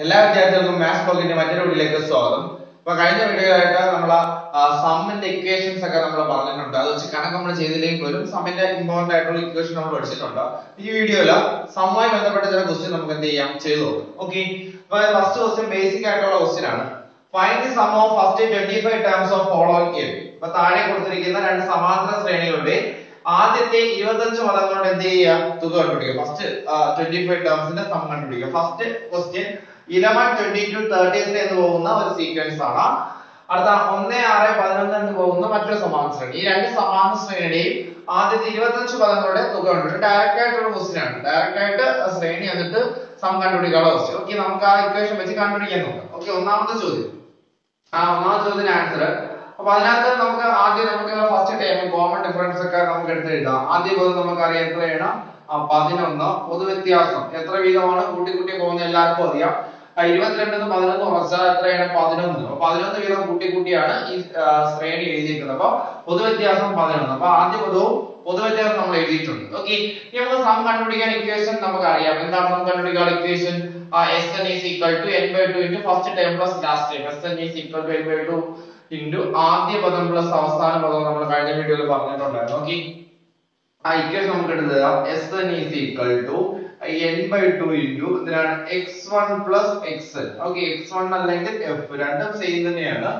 എല്ലാ വിദ്യാർത്ഥികൾക്കും മാത്സ് ബ്ലോഗിന്റെ മറ്റൊരു വീഡിയോയിലേക്ക് സ്വാഗതം. അപ്പൊ കഴിഞ്ഞ വീഡിയോയിലായിട്ട് നമ്മൾ സമ്മിന്റെ ഇക്വേഷൻസ് ഒക്കെ നമ്മൾ പറഞ്ഞിട്ടുണ്ട്. അത് വെച്ച് കണക്ക് നമ്മൾ ചെയ്തില്ലെങ്കിൽ പോലും സമ്മിന്റെ ഇമ്പോർട്ടന്റ് ആയിട്ടുള്ള ഇക്വേഷൻ നമ്മൾ പഠിച്ചിട്ടുണ്ട്. ഈ വീഡിയോയിൽ സമ്മുമായി ബന്ധപ്പെട്ട ചില ക്വസ്റ്റ്യൻ നമുക്ക് എന്ത് ചെയ്യാം ചെയ്തു നോക്കാം. ഓക്കെ, അപ്പൊ ഫസ്റ്റ് ക്വസ്റ്റ്യൻ ബേസിക് ആയിട്ടുള്ള ക്വസ്റ്റ്യൻ ആണ്. Find the sum of first 25 terms of following A. അപ്പൊ താഴെ കൊടുത്തിരിക്കുന്ന രണ്ട് സമാന്തര ശ്രേണികളുടെ ആദ്യത്തെ 25 പദങ്ങളുടെ എന്ത് ചെയ്യുക, തുക കണ്ടുപിടിക്കുക. ഫസ്റ്റ് 25 ടേംസിന്റെ സം കണ്ടുപിടിക്കുക. ഫസ്റ്റ് ക്വസ്റ്റ്യൻ 11, 22, 33 എന്ന് പോകുന്ന ഒരു സീക്വൻസ് ആണ്. അടുത്ത 1, 6, 11 എന്ന് പോകുന്ന മറ്റൊരു സമാന്തര ശ്രേണി. ഈ രണ്ട് സമാന്തര ശ്രേണിയുടെയും ആദ്യത്തെ 25 പദങ്ങളുടെ തുക കണ്ടുപിടിക്കുക. ഡയറക്റ്റ് ആയിട്ടുള്ള ക്വസ്റ്റ്യൻ ആണ്. ഡയറക്റ്റ് ആയിട്ട് ശ്രേണി എന്നിട്ട് സം കണ്ടുപിടിക്കാനുള്ള ക്വസ്റ്റ്യൻ. ഓക്കെ, നമുക്ക് ആ ഇക്വേഷൻ വെച്ച് കണ്ടുപിടിക്കാൻ നോക്കാം. ഓക്കെ, ഒന്നാമത്തെ ചോദ്യം. ഒന്നാമത്തെ ചോദ്യത്തിന് ആൻസർ. അപ്പൊ അതിനകത്ത് നമുക്ക് ആദ്യം ഫസ്റ്റ് ടൈം കോമൺ ഡിഫറൻസ് ഒക്കെ നമുക്ക് എടുത്ത് എഴുതാം. ആദ്യ പദം നമുക്കറിയാം എത്രയാണ്, 11. പൊതുവ്യത്യാസം എത്ര വീതമാണ്, കൂട്ടി കൂട്ടി പോകുന്ന എല്ലാവർക്കും അറിയാം. 22 11 കുറച്ചാൽ എത്രയാണ്, 11. അപ്പൊ 11 വീതം കൂട്ടി കൂട്ടിയാണ് ഈ ശ്രേണി എഴുതിയിരിക്കുന്നത്. അപ്പൊ പൊതുവ്യത്യാസം 11. അപ്പൊ ആദ്യ പദവും പൊതുവ്യത്യാസം നമ്മൾ എഴുതിയിട്ടുണ്ട്. ഓക്കെ, ഇനി നമുക്ക് സം കണ്ടുപിടിക്കാൻ ഇക്വേഷൻ നമുക്ക് അറിയാം. എന്താണ് സം കണ്ടുപിടിക്കാൻ equation? Sn is equal to n/2 into first term plus last term. Sn is equal to n/2 into ആദ്യ പദം പ്ലസ് അവസാന പദം നമ്മൾ കഴിഞ്ഞ വീഡിയോയിൽ പറഞ്ഞിട്ടുണ്ടായിരുന്നു. ഓക്കെ, ആ ഇക്വേഷൻ നമുക്ക് എടുത്ത് Sn is equal to n/2 into എന്തിനാണ്, x1 plus xn. Okay, x1 അല്ലെങ്കിൽ f രണ്ടും സെയിം തന്നെയാണ്.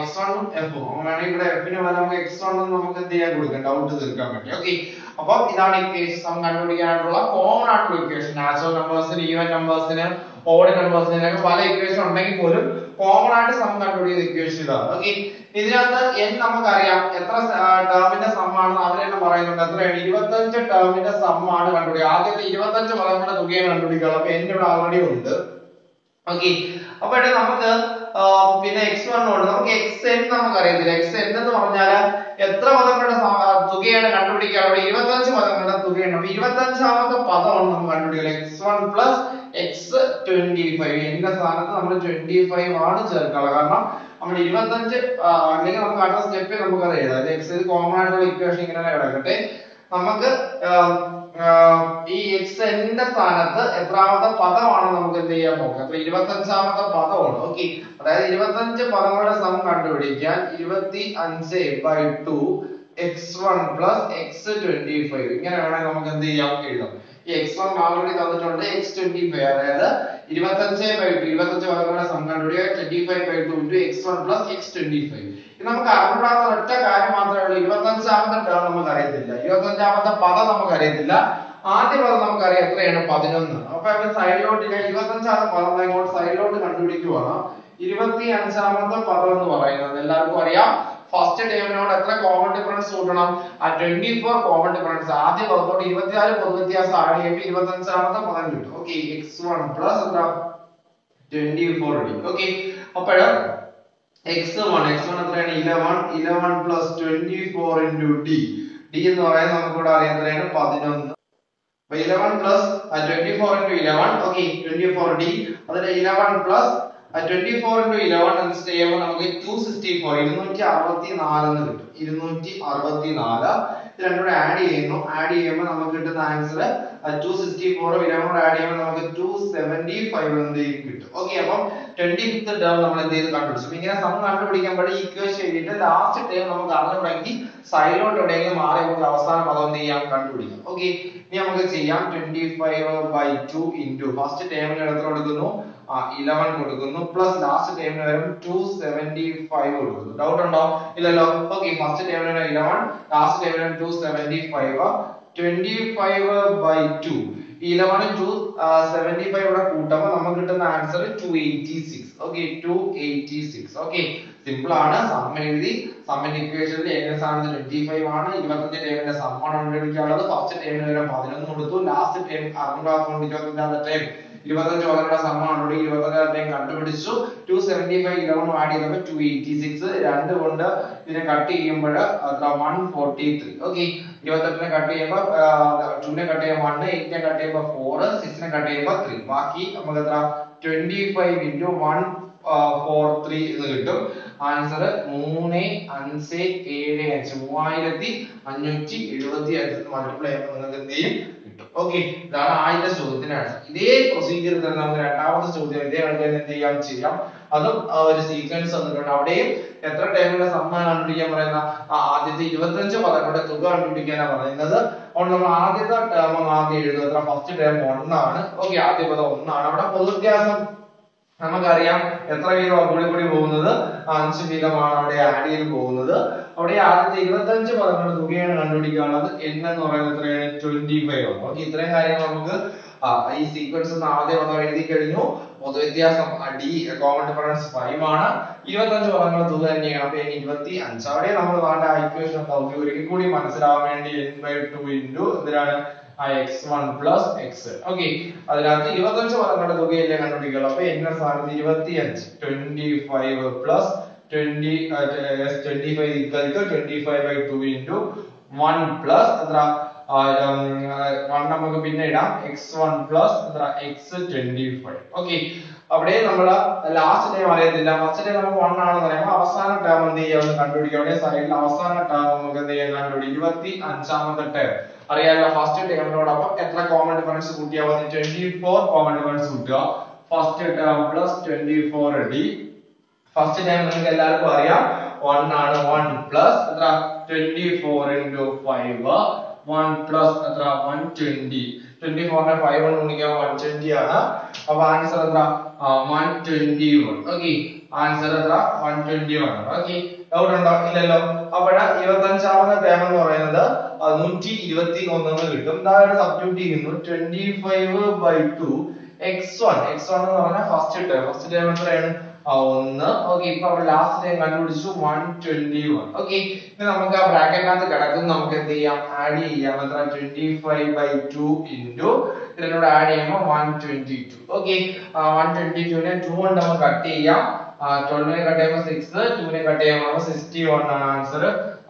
x1 ഉം f ഉം അങ്ങനെയാണെങ്കിൽ ഇവിടെ f ന് പകരം നമുക്ക് x1 എന്ന് നമുക്ക് എന്ത് ചെയ്യാൻ കൊടുക്കാം, ഡൗട്ട് തീർക്കാൻ വേണ്ടി. ഓക്കെ, അപ്പോൾ ഇതാണ് ഇക്വേഷൻ സം കണ്ടുപിടിക്കാനുള്ള കോമൺ ആയിട്ടുള്ള ഇക്വേഷൻ. നാച്ചുറൽ നമ്പേഴ്സിന്, ഈവൻ നമ്പേഴ്സിന്, ഓഡ് നമ്പേഴ്സിന് പല ഇക്വേഷൻ ഉണ്ടെങ്കിൽ പോലും കോമൺ ആയിട്ട് സം കണ്ടുപിടിക്കുന്ന ഇക്വേഷൻ ഇതാണ്. ഓക്കെ, ഇതിനകത്ത് n നമുക്കറിയാം എത്ര ടേമിന്റെ സം ആണെന്ന് അവർ തന്നെ പറയുന്നുണ്ട്. എത്രയാണ്, 25 ടേമിന്റെ സം ആണ് കണ്ടുപിടിക്കുക. ആദ്യത്തെ 25 പദങ്ങളുടെ തുകയാണ് കണ്ടുപിടിക്കുക. അപ്പൊ n ഇവിടെ ഓൾറെഡി ഉണ്ട്. ഓക്കെ, അപ്പൊ നമുക്ക് പിന്നെ x1 ഉണ്ട്. നമുക്ക് xn നമുക്ക് അറിയത്തില്ല. xn എന്ന് പറഞ്ഞാൽ എത്ര പദങ്ങളുടെ തുകയാണ് കണ്ടുപിടിക്കുക. 25 പദങ്ങളുടെ തുകയാണ്. അപ്പൊ 25ാമത്തെ പദമാണ് നമുക്ക് കണ്ടുപിടിക്കുക. x1 plus x25. എന്റെ സ്ഥാനത്ത് നമ്മൾ 25 ആണ് ചേർക്കുക. കാരണം നമ്മൾ 25 അല്ലെങ്കിൽ നമുക്ക് അടുത്ത സ്റ്റെപ്പിൽ നമുക്ക് അത് എഴുതാം. x ഇത് കോമൺ ആയിട്ടുള്ള ഇക്വേഷൻ ഇങ്ങനെ കിടക്കട്ടെ. നമുക്ക് ഈ xn ന്റെ സ്ഥാനത്ത് എത്രാമത്തെ പദമാണ് നമുക്ക് എന്ത് ചെയ്യാൻ നോക്കാം. 25ാമത്തെ പദമാണ്. ഓക്കെ, അതായത് 25 പദങ്ങളുടെ സം കണ്ടുപിടിക്കാൻ 25/2 x1 plus x25 ഇങ്ങനെ വേണമെങ്കിൽ നമുക്ക് എന്ത് ചെയ്യാം, എഴുതാം. ഈ x1 ഓൾറെഡി തന്നിട്ടുണ്ട്, x25 അതായത് 25/2 പദങ്ങളുടെ സം കണ്ടുപിടിക്കുക 25/2 into x1 plus x25. ഇത് നമുക്ക് അറിഞ്ഞൂടാത്ത ഒറ്റ കാര്യം മാത്രമേ ഉള്ളൂ, 25ാമത്തെ ടേം നമുക്ക് അറിയത്തില്ല, 25ാമത്തെ പദം നമുക്ക് അറിയത്തില്ല. ആദ്യ പദം നമുക്കറിയാം എത്രയാണ്, 11. അപ്പൊ ഇവിടെ സൈഡിലോട്ട് 25ാമത്തെ പദം ഇങ്ങോട്ട് സൈഡിലോട്ട് കണ്ടുപിടിക്കുവാണ്. 25ാമത്തെ പദം എന്ന് പറയുന്നത് എല്ലാവർക്കും അറിയാം. ഫസ്റ്റ് ടേമിനോട് എത്ര കോമൺ ഡിഫറൻസ് കൂട്ടണം, 24 കോമൺ ഡിഫറൻസ്. ആദ്യ പദത്തോട് 24 പൊതുവ്യത്യാസം ആഡ് ചെയ്യുമ്പോൾ 25ാമത്തെ പദം കിട്ടും. ഓക്കെ, x1 plus എന്താ 24d. ഓക്കെ, അപ്പോൾ x1 എത്രയാണ്, 11 plus 24 into d. d എന്ന് പറയുന്നത് നമുക്ക് ഇവിടെ അറിയാം എത്രയാണ്, 11. അപ്പൊ 11 plus 24 into 11. Okay, 24d. അതിൽ 11 plus 24 into 11 എന്ന് ചെയ്യുമ്പോൾ നമുക്ക് 264 264 എന്ന് കിട്ടും. 264 ഇത് രണ്ടും കൂടെ ആഡ് ചെയ്യുമ്പോൾ നമുക്ക് കിട്ടുന്ന ആൻസർ 264 11 ആഡ് ചെയ്യുമ്പോൾ നമുക്ക് 275 എന്ന് കിട്ടും. ഓക്കെ, അപ്പം 25th ടേം നമ്മൾ എന്ത് ചെയ്ത് കണ്ടുപിടിച്ചു. ഇങ്ങനെ സം കണ്ടുപിടിക്കുമ്പോൾ ഈ ഇക്വേഷൻ എഴുതിയിട്ട് ലാസ്റ്റ് ടേം നമുക്ക് അറിഞ്ഞുണ്ടെങ്കിൽ സൈഡിലോട്ട് എവിടെയെങ്കിലും മാറി നമുക്ക് അവസാന പദം എന്ത് ചെയ്യാം, കണ്ടുപിടിക്കാം. ഓക്കെ, ഇനി നമുക്ക് ചെയ്യാം. 25/2 into ഫസ്റ്റ് ടേമിന് എത്ര കൊടുക്കുന്നു, 11 കൊടുക്കുന്നു, പ്ലസ് ലാസ്റ്റ് ടേമിന് വരും 275 കൊടുക്കുന്നു. ഡൗട്ട് ഉണ്ടോ, ഇല്ലല്ലോ. ഓക്കെ, ഫസ്റ്റ് ടേമിന് 11, ലാസ്റ്റ് ടേമിന് 275. 25/2 11 275 ഇവിടെ കൂട്ടുമ്പോൾ നമുക്ക് കിട്ടുന്ന ആൻസർ 286. ഓക്കെ, 286. ഓക്കെ, സിമ്പിൾ ആണ്. സം എഴുതി, സമ്മിന്റെ ഇക്വേഷനിൽ n സ്ഥാനത്ത് 25 ആണ്. 25 ടേമിന്റെ സം ആണ് കണ്ടുപിടിക്കാനുള്ളത്. ഫസ്റ്റ് ടേമിന് വരെ 11 കൊടുത്തു, ലാസ്റ്റ് ടേം അറിഞ്ഞുകൊണ്ട് 25ാമത്തെ ടേം 25 പദങ്ങളുടെ സം ആണ്. 25ാമത്തെ ടേം കണ്ടുപിടിച്ചു. 275 11 ആഡ് ചെയ്തപ്പോൾ 286. 2 കൊണ്ട് ഇതിനെ കട്ട് ചെയ്യുമ്പോൾ 143. ഓക്കെ, 28നെ കട്ട് ചെയ്യുമ്പോൾ 2നെ കട്ട് ചെയ്യുമ്പോൾ 1, 8നെ കട്ട് ചെയ്യുമ്പോൾ 4, 6നെ കട്ട് ചെയ്യുമ്പോൾ 3. ബാക്കി നമുക്ക് എത്ര, 25 into 1 143 എന്ന് കിട്ടും. ആൻസർ 3575 മൾട്ടിപ്ലൈ ചെയ്യുമ്പോൾ നിങ്ങൾക്ക് എന്ത് ചെയ്യും കിട്ടും. ഓക്കെ, ഇതാണ് ആദ്യത്തെ ചോദ്യത്തിന്റെ ആൻസർ. ഇതേ പ്രൊസീജിയർ തന്നെ നമുക്ക് രണ്ടാമത്തെ ചോദ്യം ഇതേ ആൾക്കാർ എന്ത് ചെയ്യാം. അതും ഒരു സീക്വൻസ് തന്നിട്ടുണ്ട്. അവിടെയും എത്ര ടൈമിന്റെ സമ്മാനം കണ്ടുപിടിക്കാൻ പറയുന്ന ആദ്യത്തെ 25 പദങ്ങളുടെ തുക കണ്ടുപിടിക്കാനാണ് പറയുന്നത്. അതുകൊണ്ട് നമ്മൾ ആദ്യത്തെ ടേം ആദ്യം എഴുതുക. ഫസ്റ്റ് ടേം 1 ആണ്. ഓക്കെ, ആദ്യ പദം 1 ആണ്. അവിടെ പൊതുവ്യത്യാസം നമുക്കറിയാം എത്ര വീതമാണ് കൂടി പോകുന്നത്, 5 വീതമാണ് അവിടെ ആഡ് ചെയ്ത് പോകുന്നത്. അവിടെ ആദ്യത്തെ 25 പദങ്ങളുടെ തുകയാണ് കണ്ടുപിടിക്കാനുള്ളത്. n എന്ന് പറയുന്നത് എത്രയാണ്, 25 ആണ്. ഓക്കെ, ഇത്രയും കാര്യങ്ങൾ നമുക്ക് ഈ സീക്വൻസ് ആദ്യ പദം എഴുതി കഴിഞ്ഞു. പൊതുവ്യത്യാസം d കോമൺ ഡിഫറൻസ് 5 ആണ്. 25 പദങ്ങളുടെ തുക തന്നെയാണ്. അപ്പൊ 25. അവിടെ നമ്മൾ വേണ്ട ഇക്വേഷൻ ഒരിക്കൽ കൂടി മനസ്സിലാവാൻ വേണ്ടി n/2 ഇൻറ്റു എന്തിനാണ് x1 plus x. ഓക്കെ, അതിനകത്ത് 25 പദങ്ങളുടെ തുകയല്ലേ കണ്ടുപിടിക്കുള്ളൂ. അപ്പൊ n സ്ഥാനത്ത് 25 25 plus 25 equal to 25/2 into 1 plus എത്ര 1 നമുക്ക് പിന്നെ ഇടാം x1 plus എത്ര x25. ഓക്കെ, അവിടെ നമ്മൾ ലാസ്റ്റ് ടൈം അറിയത്തില്ല. ഫസ്റ്റ് ടൈം നമുക്ക് 1 ആണെന്ന് പറയുമ്പോൾ അവസാന ടേം എന്ത് ചെയ്യാമെന്ന് കണ്ടുപിടിക്കാം. അവിടെ സൈഡിൽ അവസാന ടേം നമുക്ക് എന്ത് ചെയ്യാൻ കണ്ടുപിടിക്കും. 25ാമത്തെ ടേം അറിയാലോ. ഫസ്റ്റ് ടേമിനോടൊപ്പം എത്ര കോമൺ ഡിഫറൻസ് കൂട്ടിയാൽ മതി, 24 കോമൺ ഡിഫറൻസ് കൂട്ടുക. First term plus 24d. First time നിങ്ങൾക്ക് എല്ലാവർക്കും അറിയാം 1 ആണ്. 1 പ്ലസ് എത്ര 24 into 5 1 പ്ലസ് എത്ര 120. 24നെ 5 കൊണ്ട് ഗുണിക്കാൻ 120 ആണ്. അപ്പൊ ആൻസർ എത്ര 121. ഓക്കെ, ആൻസർ എത്ര 121. ഓക്കെ, ഡൗട്ട് ഉണ്ടോ, ഇല്ലല്ലോ. അപ്പോഴാ 25ാമത്തെ ടേം എന്ന് പറയുന്നത് 121 കിട്ടും. താഴെ സബ്സ്റ്റിറ്റ്യൂട്ട് ചെയ്യുന്നു. 25/2 x1 എന്ന് പറഞ്ഞാൽ ഫസ്റ്റ് ടേം എത്രയാണ് 1. ഓക്കെ, ഇപ്പൊ അവിടെ ലാസ്റ്റ് ടൈം കണ്ടുപിടിച്ചു 121. ഓക്കെ, ഇനി നമുക്ക് ആ ബ്രാക്കറ്റിനകത്ത് കിടക്കുന്ന നമുക്ക് എന്ത് ചെയ്യാം, ആഡ് ചെയ്യാം. എത്ര 25/2 ഇൻറ്റു ഇതിനോട് ആഡ് ചെയ്യുമ്പോൾ 122. ഓക്കെ, 122നെ 2 കൊണ്ട് നമുക്ക് കട്ട് ചെയ്യാം. 12നെ കട്ട് ചെയ്യുമ്പോൾ 6, 2നെ കട്ട് ചെയ്യുമ്പോൾ 61 ആണ് ആൻസർ.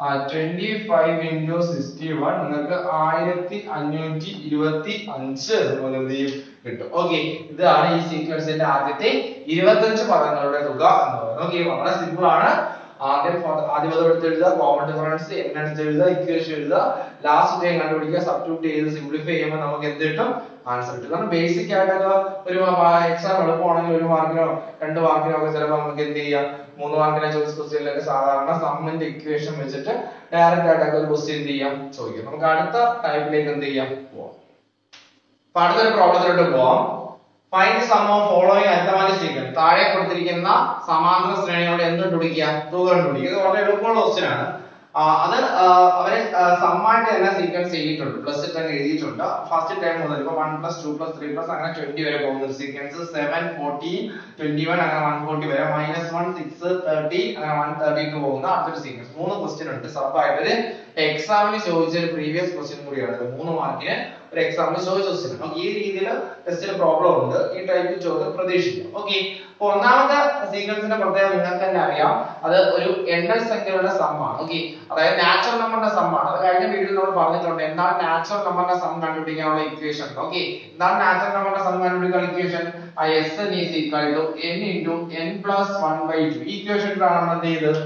25 into 61 നിങ്ങൾക്ക് 1525 അതുപോലെ എന്ത് ചെയ്യും കിട്ടും. ഓക്കെ, ഇതാണ് ഈ സീക്വൻസിന്റെ ആദ്യത്തെ 25 പദങ്ങളുടെ തുക എന്ന് പറയുന്നത്. ഓക്കെ, വളരെ സിമ്പിൾ ആണ്. ആദ്യ പദം എടുത്ത് എഴുതുക, കോമൺ ഡിഫറൻസ് n എടുത്ത് എഴുതുക, ഇക്വേഷൻ എഴുതുക, ലാസ്റ്റ് ടൈം കണ്ടുപിടിക്കുക, സബ്സ്റ്റിറ്റ്യൂട്ട് ചെയ്ത് സിംപ്ലിഫൈ ചെയ്യുമ്പോൾ നമുക്ക് എന്ത് കിട്ടും, ആൻസർ കിട്ടും. കാരണം ബേസിക് ആയിട്ടൊക്കെ ഒരു എക്സാം എളുപ്പമാണെങ്കിൽ 1 മാർക്കിനോ 2 മാർക്കിനോ ഒക്കെ ചിലപ്പോൾ നമുക്ക് എന്ത് ചെയ്യാം, 3 മാർക്കിനെ ചോയ്സ് ക്വസ്റ്റ്യനിലൊക്കെ സാധാരണ സമ്മിന്റെ ഇക്വേഷൻ വെച്ചിട്ട് ഡയറക്റ്റ് ആയിട്ടൊക്കെ ഒരു ക്വസ്റ്റ്യൻ എന്ത് ചെയ്യാം ചോദിക്കാം. നമുക്ക് അടുത്ത ടൈപ്പിലേക്ക് എന്ത് ചെയ്യാം പോവാം. അപ്പൊ അടുത്തൊരു പ്രോബ്ലത്തിലോട്ട് പോവാം. Find the sum of following arithmetic sequence. താഴെ കൊടുത്തിരിക്കുന്ന സമാന്തര ശ്രേണിയോട് എന്ത് കണ്ടുപിടിക്കുക, തുക കണ്ടുപിടിക്കുക. ഇത് വളരെ എളുപ്പമുള്ള ക്വസ്റ്റ്യൻ ആണ്. അത് അവരെ സമ്മായിട്ട് തന്നെ സീക്വൻസ് ചെയ്തിട്ടുണ്ട്, പ്ലസ് തന്നെ എഴുതിയിട്ടുണ്ട്. ഫസ്റ്റ് ടൈം മുതൽ ഇപ്പൊ 1 + 2 + 3 + അങ്ങനെ 20 വരെ പോകുന്ന ഒരു സീക്വൻസ്. 7 14 21 അങ്ങനെ 140 വരെ, -1 6 30 അങ്ങനെ 132 പോകുന്ന അടുത്തൊരു സീക്വൻസ്. 3 ക്വസ്റ്റ്യൻ ഉണ്ട്. സബ് ആയിട്ട് എക്സാമിന് ചോദിച്ച ഒരു പ്രീവിയസ് ക്വസ്റ്റ്യൻ കൂടിയാണ്. 3 മാർക്കിന് ഒരു എക്സാമിന് ചോദിച്ച ക്വസ്റ്റ്യൻ. ഈ രീതിയിൽ ടെസ്റ്റിന് പ്രോബ്ലം ഉണ്ട്. ഈ ടൈപ്പ് ചോദ്യം പ്രതീക്ഷിക്കാം. ഓക്കെ, അപ്പൊ ഒന്നാമത്തെ സീക്വൻസിന്റെ പ്രത്യേകത നിങ്ങൾക്ക് തന്നെ അറിയാം, അത് ഒരു എണ്ണൽ സംഖ്യകളുടെ സമ്മാണ്. ഓക്കെ, അതായത് നാച്ചുറൽ നമ്പറിന്റെ സമ്മാണ്. അത് കഴിഞ്ഞ വീഡിയോയിൽ നമ്മൾ പറഞ്ഞിട്ടുണ്ട് എന്താണ് നാച്ചുറൽ നമ്പറിന്റെ സം കണ്ടുപിടിക്കാനുള്ള ഇക്വേഷൻ. ഓക്കെ, എന്താണ് നാച്ചുറൽ നമ്പറിന്റെ സം കണ്ടുപിടിക്കാനുള്ള equation? Sn is equal to n into n plus 1/2. ഈ ഇക്വേഷനിലാണ് നമ്മൾ എന്ത് ചെയ്യുന്നത്.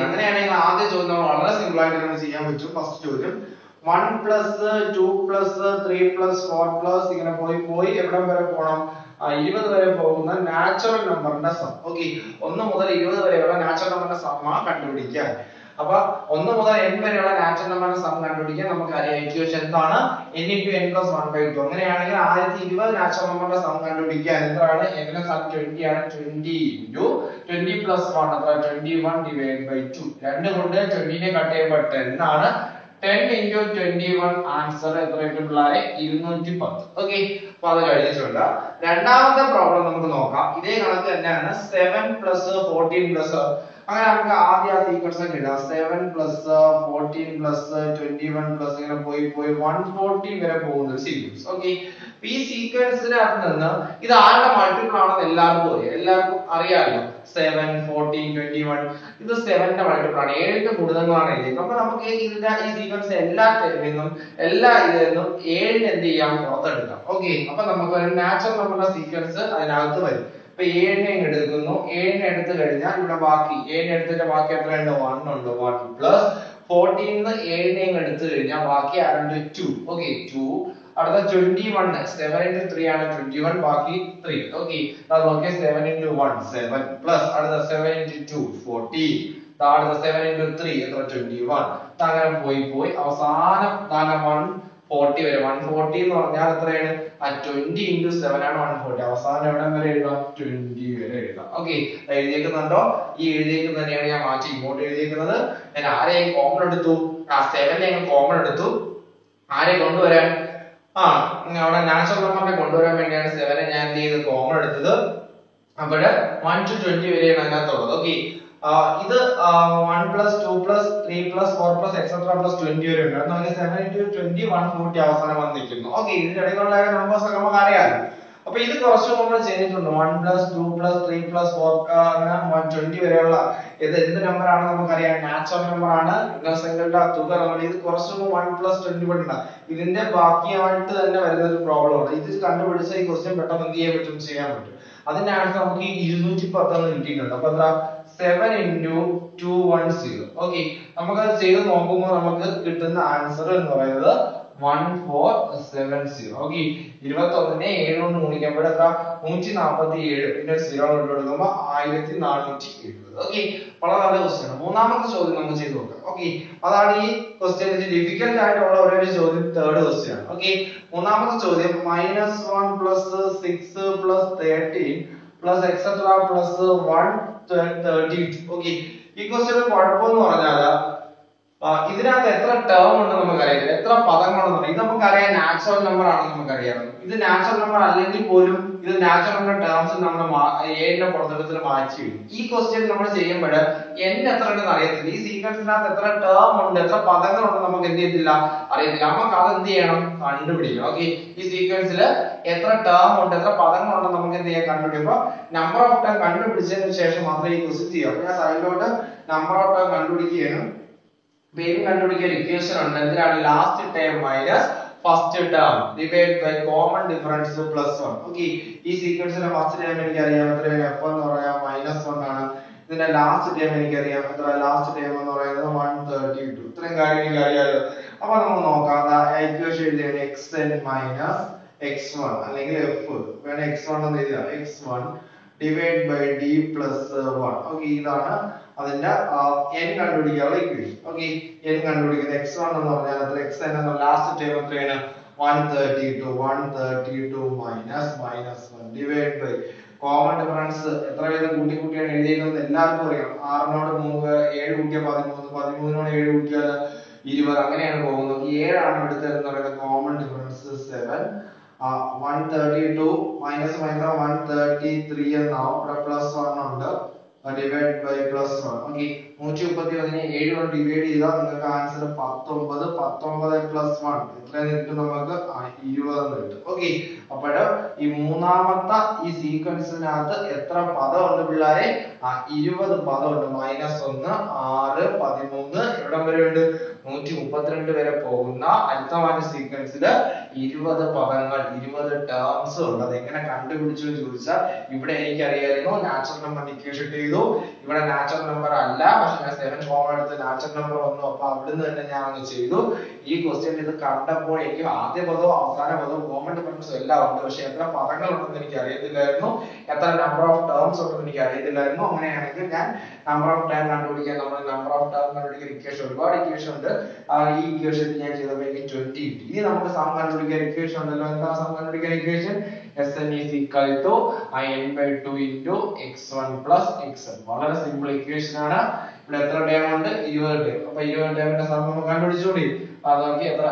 അങ്ങനെയാണെങ്കിൽ ആദ്യ ചോദ്യം നമ്മൾ വളരെ സിമ്പിൾ ആയിട്ട് നമുക്ക് ചെയ്യാൻ പറ്റും. ഫസ്റ്റ് ചോദ്യം 1 + 2 + 3 + 4 ഇങ്ങനെ പോയി എവിടെ വരെ പോകണം, 20 വരെ പോകുന്ന നാച്ചുറൽ നമ്പറിന്റെ സം. ഓക്കെ, 1 മുതൽ 20 വരെയുള്ള നാച്ചുറൽ നമ്പറിന്റെ സമ്മാണ് കണ്ടുപിടിക്കാൻ. അപ്പൊ 1 മുതൽ n വരെയുള്ള നാച്ചുറൽ നമ്പറിന്റെ സം കണ്ടുപിടിക്കാൻ നമുക്ക് അറിയാം ഇക്വേഷൻ എന്താണ്, n × n + 1/2. അങ്ങനെയാണെങ്കിൽ 1020 നാച്ചുറൽ നമ്പറിന്റെ സം കണ്ടുപിടിക്കാൻ എന്താണ്, n ന്റെ സം 20 ആണ്. 20 × 20 + 1 എത്ര 21/2. 2 കൊണ്ട് 20നെ കട്ട് ചെയ്യുമ്പോൾ 10 ആണ്. 10 × 21 ആൻസർ എത്ര കിട്ടും പിള്ളേരെ, 210. ഓക്കെ, അപ്പൊ അത് കഴിഞ്ഞിട്ടുണ്ട്. രണ്ടാമത്തെ പ്രോബ്ലം നമുക്ക് നോക്കാം. ഇതേ കണക്ക് തന്നെയാണ്. 7 + 14 അങ്ങനെ നമുക്ക് ആദ്യം ആ സീക്വൻസ് ഒക്കെ ഇടാം. 7 + 14 + 21 ഇങ്ങനെ പോയി 140 വരെ പോകുന്ന ഒരു സീക്വൻസ്. ഓക്കെ, ഈ സീക്വൻസിനകത്ത് നിന്ന് ഇത് ആരുടെ മൾട്ടിപ്പിൾ ആണെന്ന് എല്ലാവർക്കും അറിയാമല്ലോ. 7 14 21 ഇത് 7ന്റെ മൾട്ടിപ്പിൾ ആണ്, 7ന്റെ ഗുണിതങ്ങളാണ് എഴുതിയത്. അപ്പൊ നമുക്ക് ഇതിന്റെ ഈ സീക്വൻസ് എല്ലാ ഇതിൽ നിന്നും 7നെ എന്ത് ചെയ്യാം പുറത്തെടുക്കാം. ഓക്കെ, അപ്പൊ നമുക്ക് ഒരു നാച്ചുറൽ നമ്പറിന്റെ സീക്വൻസ് അതിനകത്ത് വരും. അപ്പൊ 7 എടുക്കുന്നു. 7 എടുത്തു കഴിഞ്ഞാൽ ഇവിടെ ബാക്കി 7 എടുത്തിട്ട് ബാക്കി എത്രയുണ്ട്? 1 ഉണ്ട്. 1 പ്ലസ് 14 7 എടുത്തു കഴിഞ്ഞാൽ ബാക്കി ആരുണ്ട്? 2. ഓക്കെ 2. അടുത്ത 21 7 into 3 ആണ് 21 ബാക്കി 3. ഓക്കെ അത് നോക്കിയാൽ 7 into 1 7 പ്ലസ് അടുത്ത 7 into 2 14 അടുത്ത 7 into 3 എത്ര? 21. അങ്ങനെ പോയി അവസാനം 140 വരെ. 140 എന്ന് പറഞ്ഞാൽ എത്രയാണ്? 20 into 7 ആണ് 140. അവസാനം എവിടെ വരെ എഴുതാം? 20 വരെ എഴുതാം. ഓക്കെ എഴുതിയേക്കുന്നുണ്ടോ? ഈ എഴുതിയേക്കുന്നത് തന്നെയാണ് ഞാൻ മാറ്റി ഇങ്ങോട്ട് എഴുതിയേക്കുന്നത്. ഞാൻ ആരെയും കോമൺ എടുത്തു? 7 കോമൺ എടുത്തു. ആരെ കൊണ്ടുവരാൻ? അവിടെ നാച്ചുറൽ നമ്പറിനെ കൊണ്ടുവരാൻ വേണ്ടിയാണ് 7 ഞാൻ എന്ത് ചെയ്ത് കോമൺ എടുത്തത്. അപ്പോൾ 1 to 20 വരെയാണ് അതിനകത്തുള്ളത്. ഓക്കെ ഇത് 1 plus 2 plus 3 plus 4 plus etc plus 20 വരെ ഉണ്ട്. എന്ന് പറഞ്ഞാൽ 7 into 20 140 അവസാനം വന്നിരിക്കുന്നു. ഓക്കെ ഇതിന്റെ ഇടയിലുള്ള നമ്പേഴ്സ് ഒക്കെ നമുക്ക് അറിയാം. അപ്പൊ ഇത് കുറച്ച് നമ്മൾ ചെയ്തിട്ടുണ്ട്. 1 plus 2 plus 3 plus 4 അങ്ങനെ 120 വരെയുള്ള ഇത് എന്ത് നമ്പർ ആണ് നമുക്കറിയാം? നാച്ചുറൽ നമ്പർ ആണ്. സംഖ്യകളുടെ തുക നമ്മൾ ഇത് കുറച്ച് 1 plus 20 പഠിക്കണം. ഇതിന്റെ ബാക്കിയായിട്ട് തന്നെ വരുന്ന ഒരു പ്രോബ്ലം ആണ്. ഇത് കണ്ടുപിടിച്ച ഈ ക്വസ്റ്റ്യൻ പെട്ടെന്ന് എന്ത് ചെയ്യാൻ പറ്റും? ചെയ്യാൻ പറ്റും. അതിന്റെ ആൻസർ നമുക്ക് 210 കിട്ടിയിട്ടുണ്ട്. അപ്പൊ എന്താ? 7 into 210. ഓക്കെ നമുക്ക് അത് ചെയ്ത് നോക്കുമ്പോൾ നമുക്ക് കിട്ടുന്ന ആൻസർ എന്ന് പറയുന്നത് 1470. ഓക്കെ 21നെ 7 കൊണ്ട് ഗുണിക്കുമ്പോൾ എത്ര? 147. പിന്നെ 0 കൊണ്ട് കൊടുക്കുമ്പോൾ 1470. ഓക്കെ വളരെ നല്ല ക്വസ്റ്റ്യൻ ആണ്. മൂന്നാമത്തെ ചോദ്യം നമുക്ക് ചെയ്ത് നോക്കാം. ഓക്കെ അതാണ് ഈ ക്വസ്റ്റ്യൻ ഡിഫിക്കൽട്ട് ആയിട്ടുള്ള ഒരു ചോദ്യം. തേർഡ് ക്വസ്റ്റ്യൻ ആണ്. ഓക്കെ മൂന്നാമത്തെ ചോദ്യം -1 plus 6 plus 13 plus etc plus 132. Okay ഈ ക്വസ്റ്റ്യൻ കുഴപ്പമെന്ന് പറഞ്ഞാൽ ഇതിനകത്ത് എത്ര ടേം ഉണ്ട് നമുക്കറിയില്ല, എത്ര പദങ്ങളുണ്ട്. ഇത് നമുക്കറിയാം നാച്ചുറൽ നമ്പർ ആണെന്ന് നമുക്കറിയാം. ഇത് നാച്ചുറൽ നമ്പർ അല്ലെങ്കിൽ പോലും ഇത് നാച്ചുറൽ നമ്പർ ടേംസ് നമ്മൾ ഏഴിന്റെ പുറത്തെടുത്തിൽ മാറ്റി. ഈ ക്വസ്റ്റ്യൻ നമ്മൾ ചെയ്യുമ്പോൾ n എത്ര ഉണ്ടെന്ന് അറിയത്തില്ല. ഈ സീക്വൻസിനകത്ത് എത്ര ടേം ഉണ്ട്, എത്ര പദങ്ങളുണ്ട് നമുക്ക് എന്ത് ചെയ്യത്തില്ല, അറിയത്തില്ല. നമുക്ക് അത് എന്ത് ചെയ്യണം? കണ്ടുപിടിക്കണം. ഓക്കെ ഈ സീക്വൻസിൽ എത്ര ടേം ഉണ്ട്, എത്ര പദങ്ങളുണ്ട് നമുക്ക് എന്ത് ചെയ്യാൻ? കണ്ടുപിടിക്കുമ്പോൾ നമ്പർ ഓഫ് ടേം കണ്ടുപിടിച്ചതിന് ശേഷം മാത്രമേ ഈ ക്വസ്റ്റ്യൻ ചെയ്യാം. ഞാൻ സൈഡിലോട്ട് നമ്പർ ഓഫ് ടേം കണ്ടുപിടിക്കുകയാണ്. പേരും കണ്ടുപിടിക്കാൻ ഇക്വേഷൻ ഉണ്ട്. എന്തിനാണ്? Last term minus first term divide by common difference plus 1. Okay ഈ സീക്വൻസിലെ ഫസ്റ്റ് ടേം എനിക്കറിയാം എത്രയാണ്? f എന്ന് പറയാം -1 ആണ്. ഇതിന്റെ ലാസ്റ്റ് ടേം എനിക്കറിയാം എത്ര? ലാസ്റ്റ് ടേം എന്ന് പറയുന്നത് 132. ഇത്രയും കാര്യം എനിക്ക് അറിയാലോ. അപ്പൊ നമുക്ക് നോക്കാം. ഇക്വേഷൻ എഴുതിയാണ് xn മൈനസ് x1 അല്ലെങ്കിൽ f വേണേ x1 എന്ന് എഴുതാം. x1 divide by d plus 1. Okay ഇതാണ് അതിന്റെ n കണ്ടുപിടിക്കാനുള്ള ഇക്വേഷൻ. ഓക്കെ n കണ്ടുപിടിക്കുന്നത് x1 എന്ന് പറഞ്ഞാൽ എത്ര? xn എന്ന ലാസ്റ്റ് ടേം എത്രയാണ്? 132 minus -1 divide by common difference എത്ര വീതം കൂട്ടിയാണ് എഴുതിയിരിക്കുന്നത് എല്ലാവർക്കും അറിയാം. 6 നോട് 7 കൂട്ടിയാൽ 13, 13നോട് 7 കൂട്ടിയാൽ 20, അങ്ങനെയാണ് പോകുന്നത്. 7 ആണ് എടുത്തതെന്ന് പറയുന്നത് കോമൺ ഡിഫറൻസ് 7. 132 മൈനസ് 133 എന്നാവും. ഇവിടെ പ്ലസ് 1 ഉണ്ട്. Divide by plus 1. ഓക്കെ 131നെ 7 കൊണ്ട് ഡിവൈഡ് ചെയ്താൽ നിങ്ങൾക്ക് ആൻസർ 19. 19 പ്ലസ് 1 എത്ര കിട്ടും? നമുക്ക് 20 എന്ന് കിട്ടും. ഓക്കെ അപ്പോൾ ഈ മൂന്നാമത്തെ ഈ സീക്വൻസിനകത്ത് എത്ര പദം ഉണ്ട് പിള്ളേരെ? 20 പദം ഉണ്ട്. -1 6 13 എവിടം വരെ ഉണ്ട്? 132 വരെ പോകുന്ന അടുത്ത സീക്വൻസിൽ 20 പദങ്ങൾ 20 ടേംസ് ഉണ്ട്. അത് എങ്ങനെ കണ്ടുപിടിച്ചു എന്ന് ചോദിച്ചാൽ ഇവിടെ എനിക്കറിയായിരുന്നു നാച്ചുറൽ നമ്പർ ഇക്വേഷൻ ചെയ്തു. ഇവിടെ നാച്ചുറൽ നമ്പർ അല്ല, പക്ഷെ ഞാൻ 7 കോമൺ എടുത്ത് നാച്ചുറൽ നമ്പർ വന്നു. അപ്പൊ അവിടുന്ന് തന്നെ ഞാൻ അങ്ങ് ചെയ്തു. ഈ ക്വസ്റ്റ്യൻ ഇത് കണ്ടപ്പോൾ എനിക്ക് ആദ്യ പദവും അവസാന പദവും കോമൺ ഡിഫറൻസും എല്ലാം ഉണ്ട്. പക്ഷെ എത്ര പദങ്ങൾ ഉണ്ടെന്ന് എനിക്ക് അറിയത്തില്ലായിരുന്നു, എത്ര നമ്പർ ഓഫ് ടേംസ് ഉണ്ടെന്ന് എനിക്ക് അറിയത്തില്ലായിരുന്നു. അങ്ങനെയാണെങ്കിൽ ഞാൻ നമ്പർ ഓഫ് ടേം കണ്ടുപിടിക്കാൻ നമ്മൾ നമ്പർ ഓഫ് ടേം കണ്ടുപിടിക്കാൻ ഇക്വേഷൻ ഒരുപാട് ഇക്വേഷൻ ഉണ്ട്. ഈ ഇക്വേഷൻ ഞാൻ ചെയ്തപ്പോൾ എനിക്ക് 20 കിട്ടി. ഇനി നമുക്ക് സം കണ്ടുപിടിക്കാൻ ഇക്വേഷൻ ഉണ്ടല്ലോ. എന്താ സം കണ്ടുപിടിക്കാൻ equation? Sn is equal to n/2 into x1 plus xn. വളരെ സിമ്പിൾ ഇക്വേഷൻ ആണ്. ഇവിടെ എത്ര ടേം ഉണ്ട്? 20 ടേം. അപ്പൊ 20 ടേമിന്റെ സം നമുക്ക് കണ്ടുപിടിച്ചൂടി. അത് നോക്കി എത്ര?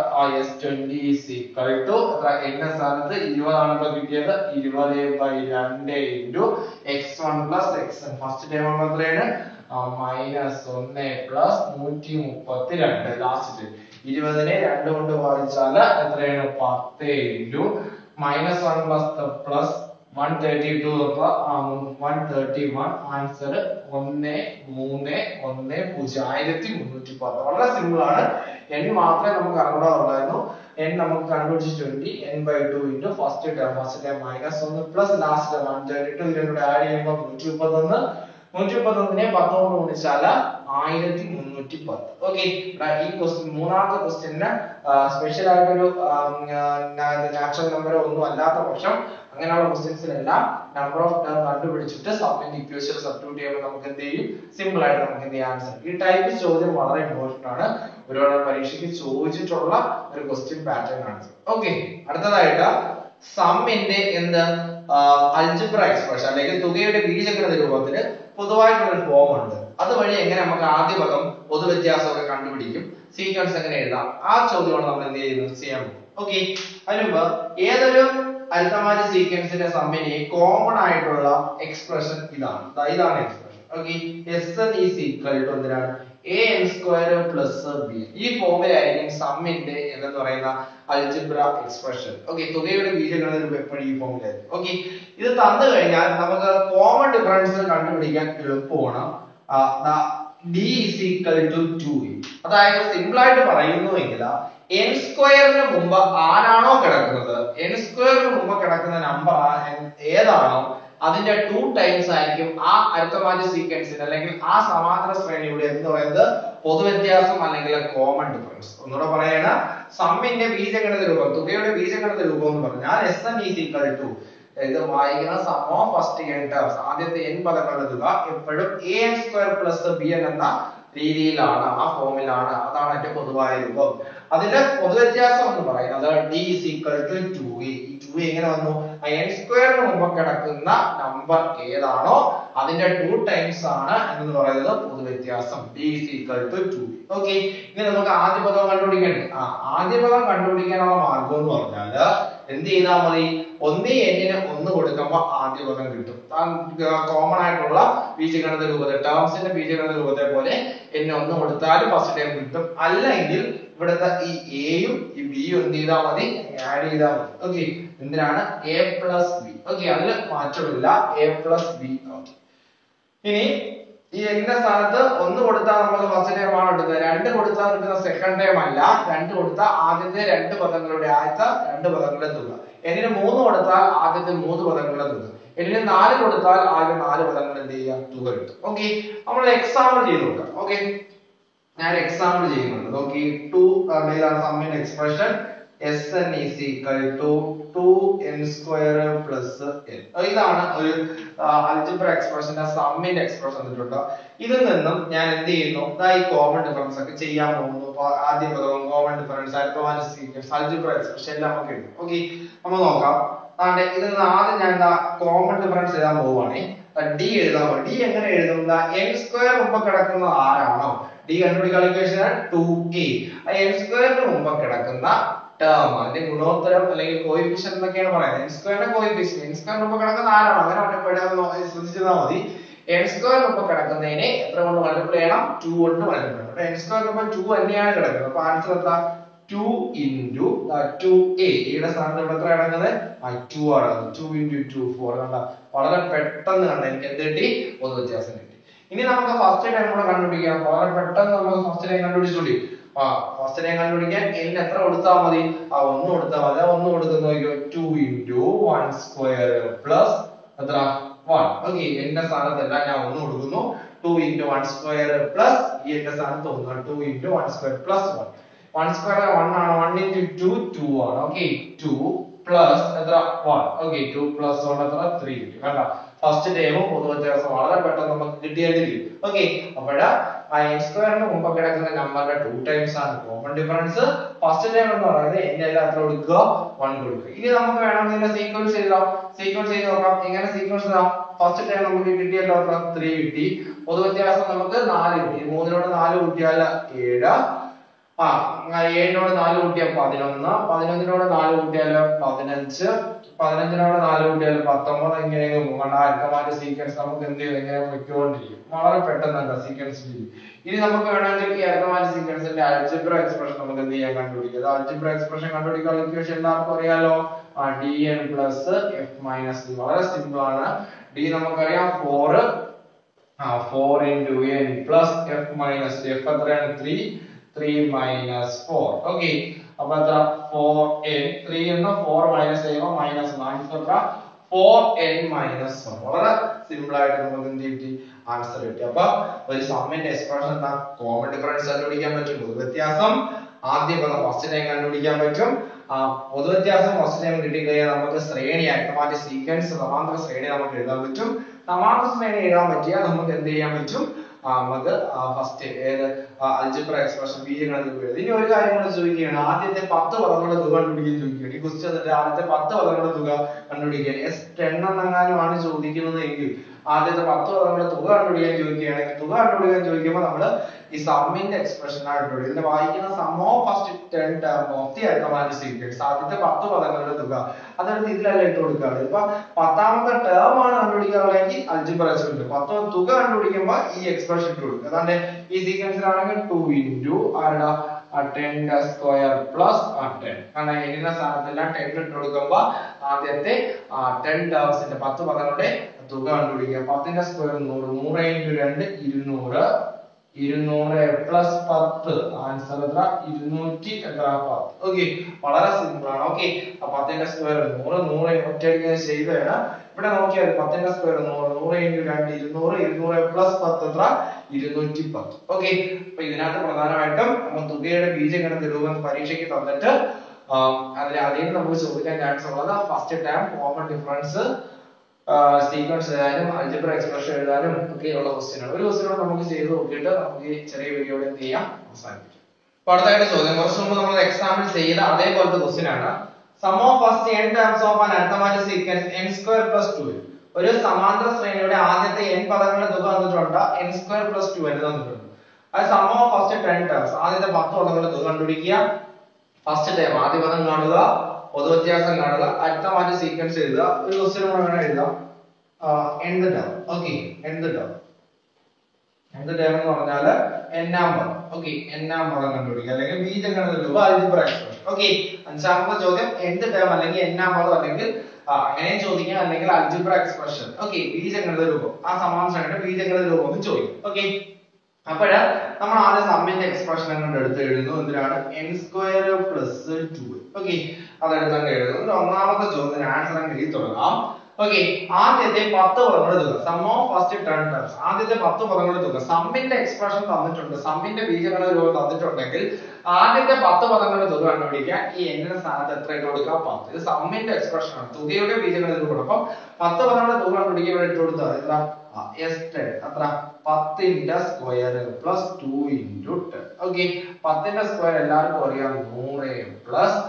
S20 is equal to എത്ര? n സ്ഥാനത്ത് 20 ആണ് ഇപ്പൊ കിട്ടിയത്. 20/2 into x1 plus xn. First term നമ്മൾ എത്രയാണ്? -1 plus 132. ലാസ്റ്റ് ടേം 20നെ 2 കൊണ്ട് ഭാഗിച്ചാൽ എത്രയാണ്? 10 into -1 plus 132 131. ആൻസർ 1310. 1310. വളരെ സിമ്പിൾ ആണ്. n മാത്രമേ നമുക്ക് അറിഞ്ഞുള്ളായിരുന്നു. n നമുക്ക് കണ്ടുപിടിച്ച് 20 n by 2 into first term minus 1 plus last term 132 ഇതിനോട് ആഡ് ചെയ്യുമ്പോൾ 131 131നെ 10 കൊണ്ട് ഗുണിച്ചാൽ 1310. ഓക്കേ, ഈ ക്വസ്റ്റ്യൻ മൂന്നാമത്തെ ക്വസ്റ്റ്യന് സ്പെഷ്യൽ ആയിട്ടൊരു നാച്ചുറൽ നമ്പർ ഒന്നും അല്ലാത്ത പക്ഷം അങ്ങനെയുള്ള ക്വസ്റ്റ്യൻസിലെല്ലാം നമ്പർ ഓഫ് ടേം കണ്ടുപിടിച്ചിട്ട് സമ്മിന്റെ ഇക്വേഷൻ സബ്സ്റ്റിറ്റ്യൂട്ട് ചെയ്യുമ്പോൾ നമുക്ക് എന്ത് ചെയ്യും, സിമ്പിൾ ആയിട്ട് നമുക്ക് എന്ത് ചെയ്യാൻ ആൻസർ. ഈ ടൈപ്പ് ചോദ്യം വളരെ ഇമ്പോർട്ടന്റ് ആണ്, ഒരുപാട് പരീക്ഷയ്ക്ക് ചോദിച്ചിട്ടുള്ള ഒരു ക്വസ്റ്റ്യൻ പാറ്റേൺ ആണ്. ഓക്കേ, അടുത്തതായിട്ട് സമ്മിന്റെ എന്ത് അൽജിബ്ര എക്സ്പ്രഷൻ അല്ലെങ്കിൽ തുകയുടെ ബീജഗണിത രൂപത്തിന് പൊതുവായിട്ടുള്ള ഒരു ഫോം ഉണ്ട്. അതുവഴി എങ്ങനെ നമുക്ക് ആദ്യ പദം പൊതുവ്യത്യാസമൊക്കെ കണ്ടുപിടിക്കും, സീക്വൻസ് എങ്ങനെ എഴുതാം, ആ ചോദ്യമാണ് നമ്മൾ എന്ത് ചെയ്യുന്നത് ചെയ്യാൻ പോകും. ഓക്കെ, അതിനുമ്പ് ഏതൊരു അരിത്തമാറ്റിക് സീക്വൻസിന്റെ സമ്മിന് കോമൺ ആയിട്ടുള്ള എക്സ്പ്രഷൻ ഇതാണ്. ഇതാണ് expression. Okay, Sn is equal to എന്തിനാണ് an square plus b. ഈ ഫോമിലായിരിക്കും സമ്മിന്റെ എന്ന് പറയുന്ന അൽജിബ്ര എക്സ്പ്രഷൻ. ഓക്കെ, തുകയുടെ ബീജഗണിത രൂപം എപ്പോഴും ഈ ഫോമിലായിരിക്കും. ഓക്കെ, ഇത് തന്നു കഴിഞ്ഞാൽ നമുക്ക് കോമൺ ഡിഫറൻസ് കണ്ടുപിടിക്കാൻ എളുപ്പമാണ്. d is equal to 2a. അതായത് സിമ്പിൾ ആയിട്ട് പറയുന്നുവെങ്കിൽ n സ്ക്വയറിന് മുമ്പ് ആരാണോ കിടക്കുന്നത്, n സ്ക്വയറിന് മുമ്പ് കിടക്കുന്ന നമ്പർ ഏതാണോ അതിന്റെ 2 ടൈംസ് ആയിരിക്കും ആ അരിത്തമാറ്റിക് സീക്വൻസിന് അല്ലെങ്കിൽ ആ സമാന്തര ശ്രേണിയുടെ എന്ന് പറയുന്നത് പൊതുവ്യത്യാസം അല്ലെങ്കിൽ കോമൺ ഡിഫറൻസ്. ഒന്നുകൂടെ പറയണ, സമ്മിന്റെ ബീജഗണിത രൂപം, തുകയുടെ ബീജഗണിത രൂപം എന്ന് പറഞ്ഞാൽ Sn is equal to ഇത് വായിക്കുന്ന sum of first n terms, ആദ്യത്തെ n പദങ്ങളുടെ തുക എപ്പോഴും an സ്ക്വയർ പ്ലസ് bn എന്ന രീതിയിലാണ്, ആ ഫോമിലാണ്. അതാണ് അതിന്റെ പൊതുവായ രൂപം. അതിന്റെ പൊതുവ്യത്യാസം എന്ന് പറയുന്നത് d is equal to 2a. ഈ 2a എങ്ങനെ വന്നു, n സ്ക്വയറിന് മുമ്പ് കിടക്കുന്ന നമ്പർ ഏതാണോ അതിന്റെ 2 ടൈംസ് ആണ് എന്ന് പറയുന്നത് പൊതുവ്യത്യാസം. d is equal to 2a. Okay, ഇനി നമുക്ക് ആദ്യ പദം കണ്ടുപിടിക്കണ്ടേ. ആദ്യ പദം കണ്ടുപിടിക്കാനുള്ള മാർഗം എന്ന് പറഞ്ഞാൽ എന്ത് ചെയ്താൽ മതി, ഒന്നേ n-ന് 1 കൊടുക്കുമ്പോൾ ആദ്യ പദം കിട്ടും. കോമൺ ആയിട്ടുള്ള ബീജഗണിത രൂപത്തെ ടേംസിന്റെ ബീജഗണിത രൂപത്തെ പോലെ n 1 കൊടുത്താൽ ഫസ്റ്റ് ടൈം കിട്ടും. അല്ലെങ്കിൽ ഇവിടുത്തെ ഈ എയും ഈ ബിയും എന്ത് ചെയ്താൽ മതി, ആഡ് ചെയ്താൽ മതി. ഓക്കെ, എന്തിനാണ് a plus b. ഓക്കെ, അതിൽ മാറ്റമില്ല, a plus b. ഓക്കെ, ഇനി ഈ n സ്ഥാനത്ത് 1 കൊടുത്താൽ നമ്മൾ ഫസ്റ്റ് ടൈം ആണ് എടുക്കുന്നത്, 2 കൊടുത്താൽ കിട്ടുന്ന സെക്കൻഡ് ടൈം അല്ല, 2 കൊടുത്താൽ ആദ്യത്തെ 2 പദങ്ങളുടെ ആദ്യത്തെ 2 പദങ്ങളുടെ തുക, n-ന് 3 കൊടുത്താൽ ആദ്യത്തെ 3 പദങ്ങളുടെ തുക, n-ന് 4 കൊടുത്താൽ ആദ്യ 4 പദങ്ങൾ എന്ത് ചെയ്യാം, തുക കിട്ടും. ഓക്കെ, നമ്മൾ എക്സാമ്പിൾ ചെയ്ത് നോക്കാം. ഓക്കെ, ഞാൻ എക്സാമ്പിൾ ചെയ്യുന്നുണ്ട്. നോക്കി, 2 ഇതാണ് സമ്മിന്റെ expression. Sn is equal to 2n square plus n. ഇതാണ് ഒരു അൽജിബ്ര എക്സ്പ്രഷന്റെ സമ്മിന്റെ എക്സ്പ്രഷൻ തന്നിട്ടുണ്ട്. ഇതിൽ നിന്നും ഞാൻ എന്ത് ചെയ്യുന്നു, ഈ കോമൺ ഡിഫറൻസ് ഒക്കെ ചെയ്യാൻ പോകുന്നു. ആദ്യ പദവും common difference arithmetic sequence algebra expression എല്ലാം നമുക്ക് എഴുതും. ഓക്കെ, നമ്മൾ നോക്കാം. ഇതിൽ നിന്ന് ആദ്യം ഞാൻ കോമൺ ഡിഫറൻസ് എഴുതാൻ പോവുകയാണെ. d എഴുതാൻ പോകും. d എങ്ങനെ എഴുതും, n സ്ക്വയർ മുമ്പ് കിടക്കുന്ന ആരാണോ d കണ്ടുപിടിക്കാൻ ഇക്വേഷൻ 2a. n സ്ക്വയറിന് മുമ്പ് കിടക്കുന്ന ടേം അതിന്റെ ഗുണോത്തരം അല്ലെങ്കിൽ കോഎഫിഷ്യന്റ് എന്നൊക്കെയാണ് പറയുന്നത്. n സ്ക്വയറിന്റെ കോഎഫിഷ്യന്റ്, n സ്ക്വയറിന് മുമ്പ് കിടക്കുന്ന ആരാണോ അങ്ങനെ ഒറ്റപ്പെടുക ശ്രദ്ധിച്ചാൽ മതി. n സ്ക്വയറിന് മുമ്പ് കിടക്കുന്നതിനെ എത്ര കൊണ്ട് മൾട്ടിപ്ലൈ ചെയ്യണം, 2 കൊണ്ട് മൾട്ടിപ്ലൈ ചെയ്യണം. n സ്ക്വയറിന് മുമ്പ് 2 തന്നെയാണ് കിടക്കുന്നത്. അപ്പൊ ആൻസർ എന്താ, 2 into 2a. യുടെ സ്ഥാനത്ത് ഇവിടെ എത്ര കിടക്കുന്നത്, 2 ആണ്. 2 into 2 4. കണ്ട, വളരെ പെട്ടെന്ന് കണ്ട എനിക്ക് എന്ത് കിട്ടി, പൊതു വ്യത്യാസം കിട്ടി. ഇനി നമുക്ക് ഫസ്റ്റ് ടൈം കൂടെ കണ്ടുപിടിക്കാം. വളരെ പെട്ടെന്ന് നമുക്ക് ഫസ്റ്റ് ടൈം കണ്ടുപിടിച്ചോളി. ഫസ്റ്റ് ടൈം കണ്ടുപിടിക്കാൻ n എത്ര കൊടുത്താൽ മതി, 1 കൊടുത്താൽ മതി. 1 കൊടുക്കുന്ന 2 into 1 square plus എത്ര 1. ഓക്കെ, എന്റെ സ്ഥാനത്തല്ല ഞാൻ 1 കൊടുക്കുന്നു. 2 into 1 square plus ഈ എന്റെ സ്ഥാനത്ത് 1, 2 into 1 square plus 1. 1 square 1 ആണ്, 1 into 2 2 ആണ്. ഓക്കെ, 2 plus എത്ര 1. ഓക്കെ, 2 plus 1 എത്ര 3 കിട്ടി. കണ്ട, ഫസ്റ്റ് ടൈമും പൊതു വ്യത്യാസം വളരെ പെട്ടെന്ന് നമുക്ക് കിട്ടിയായിരിക്കും. ഓക്കെ, അപ്പോഴ n സ്ക്വയറിന് മുമ്പ് കിടക്കുന്ന നമ്പറിന്റെ 2 ടൈംസ് ആണ് കോമൺ ഡിഫറൻസ്. ഫസ്റ്റ് ടൈം എന്ന് പറയുന്നത് n എല്ലാം എത്ര കൊടുക്കുക, 1 കൊടുക്കുക. ഇനി നമുക്ക് വേണമെങ്കിൽ ഇതിന്റെ സീക്വൻസ് എഴുതാം. സീക്വൻസ് ചെയ്ത് നോക്കാം. എങ്ങനെ സീക്വൻസ് ഇടാം, ഫസ്റ്റ് ടൈം നമുക്ക് കിട്ടിയല്ലോ എത്ര 3 കിട്ടി. പൊതു വ്യത്യാസം നമുക്ക് 4 കിട്ടി. 3-നോട് 4 കൂട്ടിയാൽ 7, 7-നോട് 4 കൂട്ടിയാൽ 11, 11-നോട് 4 കൂട്ടിയാൽ 15, 15-നോട് 4 കൂട്ടിയാൽ 19. ഇങ്ങനെ പോകണ്ട അരിത്തമാറ്റിക് സീക്വൻസ് നമുക്ക് എന്ത് ചെയ്യും, ഇങ്ങനെ വെച്ചുകൊണ്ടിരിക്കും. വളരെ പെട്ടെന്ന് സീക്വൻസ് ചെയ്യും. ഇനി നമുക്ക് വേണമെങ്കിൽ ഈ അരിത്തമാറ്റിക് സീക്വൻസിന്റെ അൽജിബ്ര എക്സ്പ്രഷൻ നമുക്ക് എന്ത് ചെയ്യാൻ കണ്ടുപിടിക്കാം. അൽജിബ്ര എക്സ്പ്രഷൻ കണ്ടുപിടിക്കാനുള്ള ഇക്വേഷൻ എല്ലാവർക്കും അറിയാലോ, dn plus f minus d. വളരെ സിമ്പിൾ ആണ്. d നമുക്കറിയാം 4 into n plus f minus f എത്രയാണ് 3 minus 4. ഓക്കെ, അപ്പൊ എത്ര 4n 3 എന്ന് 4 മൈനസ് ചെയ്യുമ്പോൾ മൈനസ് 1 എത്ര 4n മൈനസ് 1 വളരെ സിമ്പിൾ ആയിട്ട് നമുക്ക് എന്ത് കിട്ടി ആൻസർ കിട്ടി അപ്പൊ ഒരു സമ്മിന്റെ എക്സ്പ്രഷൻ എന്താ കോമൺ ഡിഫറൻസ് കണ്ടുപിടിക്കാൻ പറ്റും പൊതുവ്യത്യാസം ആദ്യ പദം ഫസ്റ്റ് ടൈം കണ്ടുപിടിക്കാൻ പറ്റും പൊതുവ്യത്യാസം ഫസ്റ്റ് ടൈം കിട്ടിക്കഴിഞ്ഞാൽ നമുക്ക് ശ്രേണി അരിത്തമാറ്റിക് സീക്വൻസ് സമാന്തര ശ്രേണി നമുക്ക് എഴുതാൻ പറ്റും സമാന്തര ശ്രേണി എഴുതാൻ പറ്റിയാൽ നമുക്ക് എന്ത് ചെയ്യാൻ പറ്റും നമുക്ക് ഫസ്റ്റ് ഏത് അൽജിബ്ര എക്സ്പ്രഷൻ ബീജഗണിതം എഴുതി ഇനി ഒരു കാര്യം കൂടെ ചോദിക്കുകയാണ് ആദ്യത്തെ 10 പദങ്ങളുടെ തുക കണ്ടുപിടിക്കാൻ ചോദിക്കുകയാണ് ഈ ക്വസ്റ്റ്യൻ ആദ്യത്തെ 10 പദങ്ങളുടെ തുക കണ്ടുപിടിക്കാൻ S10 എന്നെങ്ങാനുമാണ് ചോദിക്കുന്നത് എങ്കിൽ ആദ്യത്തെ 10 പദങ്ങളുടെ തുക കണ്ടുപിടിക്കാൻ ചോദിക്കുകയാണെങ്കിൽ തുക കണ്ടുപിടിക്കാൻ ചോദിക്കുമ്പോൾ നമ്മൾ ഈ സമ്മിന്റെ എക്സ്പ്രഷൻ ആയിട്ട് ഇതിനെ വായിക്കുന്ന sum of first 10 term of the arithmetic sequence ആദ്യത്തെ 10 പദങ്ങളുടെ തുക അതെടുത്ത് ഇതിലല്ല ഇട്ട് കൊടുക്കുകയാണ് ഇപ്പൊ 10ാമത്തെ ടേം ആണ് കണ്ടുപിടിക്കാനുള്ളതെങ്കിൽ അൽജിബ്ര എക്സ്പ്രഷൻ 10 തുക കണ്ടുപിടിക്കുമ്പോൾ ഈ എക്സ്പ്രഷൻ ഇട്ട് കൊടുക്കുക അതാണ്ട് ഈ സീക്വൻസിലാണെങ്കിൽ 2 into ആരുടെ 10 സ്ക്വയർ പ്ലസ് 10 കാരണം എഴുതുന്ന സ്ഥാനത്തെല്ലാം 10 ഇട്ട് കൊടുക്കുമ്പോൾ ആദ്യത്തെ 10 ടേംസിന്റെ 10 പദങ്ങളുടെ തുക കണ്ടുപിടിക്കുക 10ന്റെ സ്ക്വയർ 100 100 into 2 200 200 പ്ലസ് 10 ആൻസർ എത്ര 200 എത്ര 10 ഓക്കേ വളരെ സിമ്പിൾ ആണ് ഓക്കേ 10ന്റെ സ്ക്വയർ 100 100 ഒറ്റയടിക്ക് ചെയ്തതാണ് ഇവിടെ നോക്കിയാൽ 10ന്റെ സ്ക്വയർ 100 100 into 2 200 200 പ്ലസ് 10 എത്ര 210 ഓക്കേ അപ്പോൾ ഇതിനകത്ത് പ്രധാനമായിട്ടും നമ്മൾ തുകയുടെ ബീജഗണിത രൂപം പരീക്ഷയ്ക്ക് തന്നിട്ട് അതിൽ നമുക്ക് ചോദിക്കാൻ ചാൻസ് ഉള്ളത് first time common difference sequence എഴുതാനും അൽജിബ്ര എക്സ്പ്രഷൻ എഴുതാനും ഒക്കെയുള്ള ക്വസ്റ്റ്യൻ ആണ് ഒരു ക്വസ്റ്റ്യൻ നമുക്ക് ചെയ്ത് നോക്കിയിട്ട് നമുക്ക് ഈ ചെറിയ വീഡിയോയിൽ എന്ത് ചെയ്യാം അവസാനിപ്പിക്കാം അപ്പോൾ അടുത്തായിട്ട് ചോദ്യം കുറച്ച് മുമ്പ് നമ്മൾ എക്സാമ്പിൾ ചെയ്ത അതേപോലത്തെ ക്വസ്റ്റ്യൻ ആണ് sum of first n terms of an arithmetic sequence n² + 2 ഒരു സമാന്തര ശ്രേണിയുടെ ആദ്യത്തെ n പദങ്ങളുടെ തുക തന്നിട്ടുണ്ട് n² + 2 എന്ന് തന്നിട്ടുണ്ട് അത് സം ഓഫ് ഫസ്റ്റ് 10 ടേംസ് ആദ്യത്തെ 10 പദങ്ങളുടെ തുക കണ്ടുപിടിക്കുക ഫസ്റ്റ് ടൈം ആദ്യ പദം കാണുക പൊതുവ്യത്യാസം കാണുക അരിത്തമാറ്റിക് സീക്വൻസ് എഴുതുക ഒരു ക്വസ്റ്റ്യൻ കൂടെ വേണം എഴുതാം nth term okay nth term എന്ന് പറഞ്ഞാൽ n-ാം പദം ഓക്കേ n-ാം പദം കണ്ടുപിടിക്കുക അല്ലെങ്കിൽ ബീജഗണിത രൂപം അൽജിബ്ര എക്സ്പ്രഷൻ ഓക്കേ അഞ്ചാമത്തെ ചോദ്യം nth ടേം അല്ലെങ്കിൽ n-ാം പദം അല്ലെങ്കിൽ അങ്ങനെയും ചോദിക്കാം അല്ലെങ്കിൽ അൽജിബ്ര എക്സ്പ്രഷൻ ഓക്കേ ബീജഗണിത രൂപം ആ സമാന ശ്രേണിയുടെ ബീജഗണിത രൂപം എന്ന് ചോദിക്കും ഓക്കേ അപ്പോൾ നമ്മൾ ആദ്യം സമ്മിന്റെ എക്സ്പ്രഷൻ അങ്ങോട്ട് എടുത്ത് എഴുതുന്നു എന്തിനാണ് n² + 2 ഓക്കേ അതെടുത്ത് അങ്ങ് എഴുതുന്നു ഒന്നാമത്തെ ചോദ്യത്തിന് ആൻസർ അങ്ങ് എഴുതി തുടങ്ങാം ഓക്കേ ആദ്യത്തെ 10 പദങ്ങളുടെ തുക സം ഓഫ് ഫസ്റ്റ് 10 ടേംസ് ആദ്യത്തെ 10 പദങ്ങളുടെ തുക സമ്മിന്റെ എക്സ്പ്രഷൻ തന്നിട്ടുണ്ട് സമ്മിന്റെ ബീജഗണിത രൂപം തന്നിട്ടുണ്ടെങ്കിൽ ആദ്യത്തെ 10 പദങ്ങളുടെ തുക കണ്ടുപിടിക്കാൻ ഈ n ന്റെ സ്ഥാനത്ത് എത്ര ഇട്ട് കൊടുക്കുക 10 ഇത് സമ്മിന്റെ എക്സ്പ്രഷൻ ആണ് തുകയുടെ ബീജഗണിത രൂപം അപ്പോൾ 10 പദങ്ങളുടെ തുക കണ്ടുപിടിക്കാൻ ഇവിടെ ഇട്ട് കൊടുത്താൽ എത്ര S10 അത്ര 10ന്റെ സ്ക്വയർ പ്ലസ് 2 into 10 ഓക്കേ 10ന്റെ സ്ക്വയർ എല്ലാവർക്കും അറിയാം 100 പ്ലസ്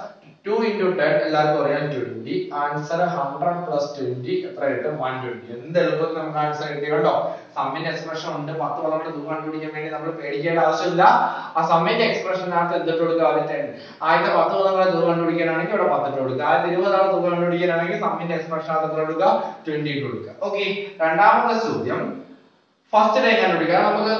2 into 10 എല്ലാവർക്കും അറിയാം 20 ആൻസർ 100 plus 20 എത്ര കിട്ടും 120 എന്ത് എളുപ്പത്തിൽ നമുക്ക് ആൻസർ കിട്ടി കേട്ടോ സമ്മിന്റെ എക്സ്പ്രഷൻ ഉണ്ട് 10 പദങ്ങളുടെ തുക കണ്ടുപിടിക്കാൻ വേണ്ടി നമ്മൾ പേടിക്കേണ്ട ആവശ്യമില്ല ആ സമ്മിന്റെ എക്സ്പ്രഷനകത്ത് എന്തിട്ട് കൊടുക്കുക ആദ്യത്തെ ആദ്യത്തെ 10 പദങ്ങളുടെ തുക കണ്ടുപിടിക്കാനാണെങ്കിൽ ഇവിടെ 10 ഇട്ട് കൊടുക്കുക ആദ്യത്തെ 20 പദങ്ങളുടെ തുക കണ്ടുപിടിക്കാനാണെങ്കിൽ സമ്മിന്റെ എക്സ്പ്രഷനകത്ത് എത്ര കൊടുക്കുക 20 ഇട്ട് കൊടുക്കുക ഓക്കേ രണ്ടാമത്തെ ചോദ്യം ഫസ്റ്റ് ടൈം കണ്ടുപിടിക്കാം നമുക്ക്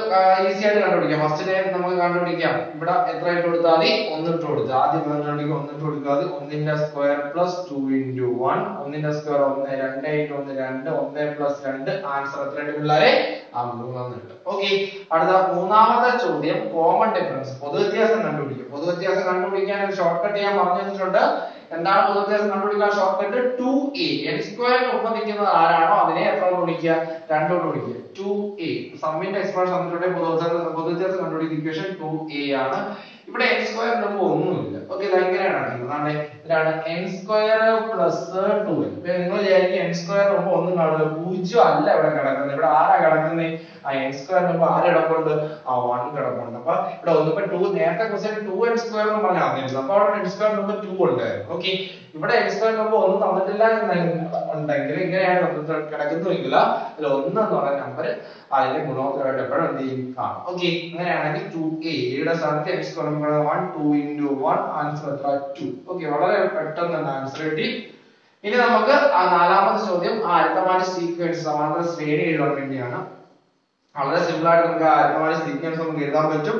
ഈസി ആയിട്ട് കണ്ടുപിടിക്കാം ഫസ്റ്റ് ടൈം നമുക്ക് കണ്ടുപിടിക്കാം ഇവിടെ എത്ര ഇട്ട് കൊടുത്താൽ മതി 1 ഇട്ട് കൊടുക്കുക ആദ്യം കണ്ടുപിടിക്കുക 1 ഇട്ട് കൊടുക്കുക 1ന്റെ സ്ക്വയർ പ്ലസ് 2 into 1 1ന്റെ സ്ക്വയർ 1 2 into 1 2 1 plus 2 ആൻസർ എത്ര ഉണ്ട് പിള്ളേരെ 3 കിട്ടും ഓക്കേ അടുത്ത മൂന്നാമത്തെ ചോദ്യം കോമൺ ഡിഫറൻസ് പൊതുവ്യത്യാസം കണ്ടുപിടിക്കുക പൊതുവ്യത്യാസം കണ്ടുപിടിക്കാൻ ഒരു ഷോർട്ട് കട്ട് ഞാൻ പറഞ്ഞു തന്നിട്ടുണ്ട് എന്താണ് പൊതുവ്യത്യാസം കണ്ടുപിടിക്കാൻ ഷോർട്ട് കട്ട് 2a n² ഒപ്പം നിൽക്കുന്നത് ആരാണോ അതിനെ എത്ര കൊണ്ട് ഗുണിക്കുക 2 കൊണ്ട് ഗുണിക്കുക 2a സമ്മിന്റെ എക്സ്പ്രഷൻ തന്നിട്ടുണ്ടെങ്കിൽ പൊതുവ്യത്യാസം കണ്ടുപിടിക്കുന്ന ഇക്വേഷൻ 2a ആണ് ഇവിടെ n² നുമ്പ് ഒന്നുമില്ല ഓക്കേ ഇത് എങ്ങനെയാണ് അതാണ് ഇതാണ് n² + 2 ഇപ്പോ നിങ്ങൾ വിചാരിക്കും n² നുമ്പ് ഒന്നും കാണില്ല 0 അല്ല ഇവിടെ കിടക്കുന്നത് ഇവിടെ ആരാ കിടക്കുന്നത് ആ n² നുമ്പ് ആര് കിടപ്പുണ്ട് ആ 1 കിടപ്പുണ്ട് അപ്പോൾ ഇവിടെ ഒന്ന് ഇപ്പോ 2 നേരത്തെ ക്വസ്റ്റ്യൻ 2n² എന്ന് പറഞ്ഞാൽ വന്നിരുന്നു അപ്പോൾ അവിടെ n² നുമ്പ് 2 ഉണ്ടായിരുന്നു ഓക്കേ ഇവിടെ n² നുമ്പ് ഒന്നും തന്നിട്ടില്ല എന്നുണ്ടെങ്കിൽ ഇങ്ങനെയാണ് കിടക്കുന്നുവെങ്കിൽ അതിൽ 1 എന്ന് പറയുന്ന നമ്പർ അതിന്റെ ഗുണോത്തരമായിട്ട് എപ്പോഴും എന്ത് ചെയ്യും കാണും ഓക്കേ അങ്ങനെയാണെങ്കിൽ 2a യുടെ സ്ഥാനത്ത് n² നുമ്പ് 1 2 into 1 ആൻസർ എത്ര 2 ഓക്കേ വളരെ പെട്ടെന്ന് തന്നെ ആൻസർ കിട്ടി ഇനി നമുക്ക് ആ നാലാമത്തെ ചോദ്യം അരിത്തമാറ്റിക് സീക്വൻസ് സമാന്തര ശ്രേണി എഴുതാൻ വേണ്ടിയാണ് വളരെ സിമ്പിൾ ആയിട്ട് നമുക്ക് അരിത്തമാറ്റിക് സീക്വൻസ് നമുക്ക് എഴുതാൻ പറ്റും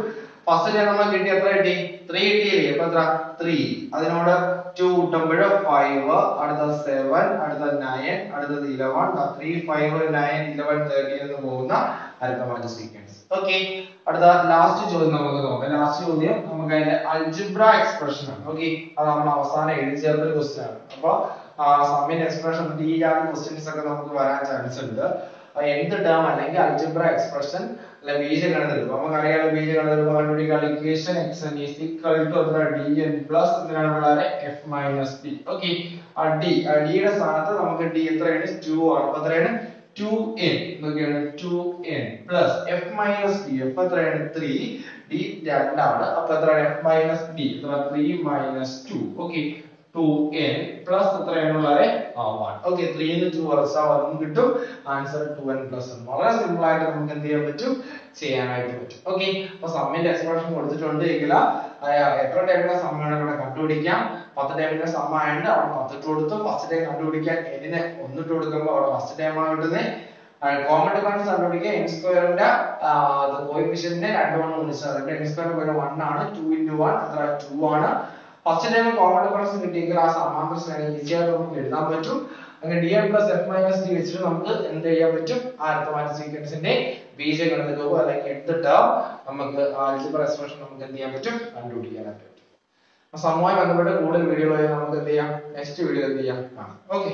ഫസ്റ്റ് ടൈം നമ്മൾ കിട്ടി എത്ര കിട്ടി 3 കിട്ടിയില്ലേ അപ്പോൾ എത്ര 3 അതിനോട് 2 കൂട്ടുമ്പോൾ 5 അടുത്ത 7 അടുത്ത 9 അടുത്തത് 11 3 5 9 11 13 എന്ന് പോകുന്ന അരിത്തമാറ്റിക് സീക്വൻസ് ഓക്കെ, അടുത്ത ലാസ്റ്റ് ചോദ്യം നമുക്ക് നോക്കാം. ലാസ്റ്റ് ചോദ്യം നമുക്ക് അതിന്റെ അൽജിബ്ര എക്സ്പ്രഷൻ ആണ്. ഓക്കെ, അത് നമ്മൾ അവസാനം എഴുതി ചേർത്ത ക്വസ്റ്റ്യൻ ആണ്. അപ്പൊ സമ്മിന്റെ എക്സ്പ്രഷൻ ഈ ക്വസ്റ്റ്യൻസ് ഒക്കെ നമുക്ക് വരാൻ ചാൻസ് ഉണ്ട്. എന്ത് ടേം അല്ലെങ്കിൽ അൽജിബ്ര എക്സ്പ്രഷൻ അല്ലെ ബീജഗണിത രൂപം, നമുക്കറിയാം ബീജഗണിത രൂപം കണ്ടുപിടിക്കാൻ equation xn is equal to dn plus എന്തിനാണ് വളരെ f minus d. Okay, d യുടെ സ്ഥാനത്ത് നമുക്ക് d എത്രയാണ് 2 ആണ്. അപ്പൊ എത്രയാണ് 2n നോക്കിയാണ് 2n plus f minus d. f എത്രയാണ് 3, d 2 ആണ്. അപ്പൊ എത്രയാണ് f minus d 3 minus 2. Okay, 2n plus എത്രയാണ് വളരെ 1. ഓക്കെ, 3 ന്ന് 2 കുറച്ചാൽ 1 കിട്ടും. Answer 2n plus 1. വളരെ സിമ്പിൾ ആയിട്ട് നമുക്ക് എന്ത് ചെയ്യാൻ പറ്റും, ചെയ്യാനായിട്ട് പറ്റും. ഓക്കെ, അപ്പൊ സമ്മിന്റെ എക്സ്പ്രഷൻ കൊടുത്തിട്ടുണ്ട് എങ്കിൽ എത്ര ടൈമിലെ സമ്മാണ് ഇവിടെ കണ്ടുപിടിക്കാം. 10 ടൈമിലെ സം ആയതുകൊണ്ട് അവിടെ 10 ഇട്ട് കൊടുത്തു. ഫസ്റ്റ് ടൈം കണ്ടുപിടിക്കാൻ n-നെ 1 ഇട്ട് കൊടുക്കുമ്പോൾ അവിടെ ഫസ്റ്റ് ടൈം ആണ് കിട്ടുന്നത്. കോമൺ ഡിഫറൻസ് കണ്ടുപിടിക്കാൻ n സ്ക്വയറിന്റെ കോഎഫിഷ്യന്റിനെ 2 കൊണ്ട് ഗുണിച്ചാൽ n സ്ക്വയർ പോലെ 1 ആണ്. 2 into 1 എത്ര 2 ആണ്. ഫസ്റ്റ് ടൈം കോമൺ ഡിഫറൻസ് കിട്ടിയെങ്കിൽ ആ സമാന്തര ശ്രേണി ഈസി ആയിട്ട് നമുക്ക് എഴുതാൻ പറ്റും. അങ്ങനെ dn plus f minus d വെച്ചിട്ട് നമുക്ക് എന്ത് ചെയ്യാൻ പറ്റും, ആ അരിത്തമാറ്റിക് സീക്വൻസിന്റെ ബീജഗണിത രൂപം അല്ലെങ്കിൽ എന്ത് ടേം നമുക്ക് ആൽജിബ്ര എക്സ്പ്രഷൻ നമുക്ക് എന്ത് ചെയ്യാൻ പറ്റും, കണ്ടുപിടിക്കാനായിട്ട് പറ്റും. സമ്മുമായി ബന്ധപ്പെട്ട് കൂടുതൽ വീഡിയോകൾ നമുക്ക് എന്ത് ചെയ്യാം, നെക്സ്റ്റ് വീഡിയോ എന്ത് ചെയ്യാം കാണാം. ഓക്കെ.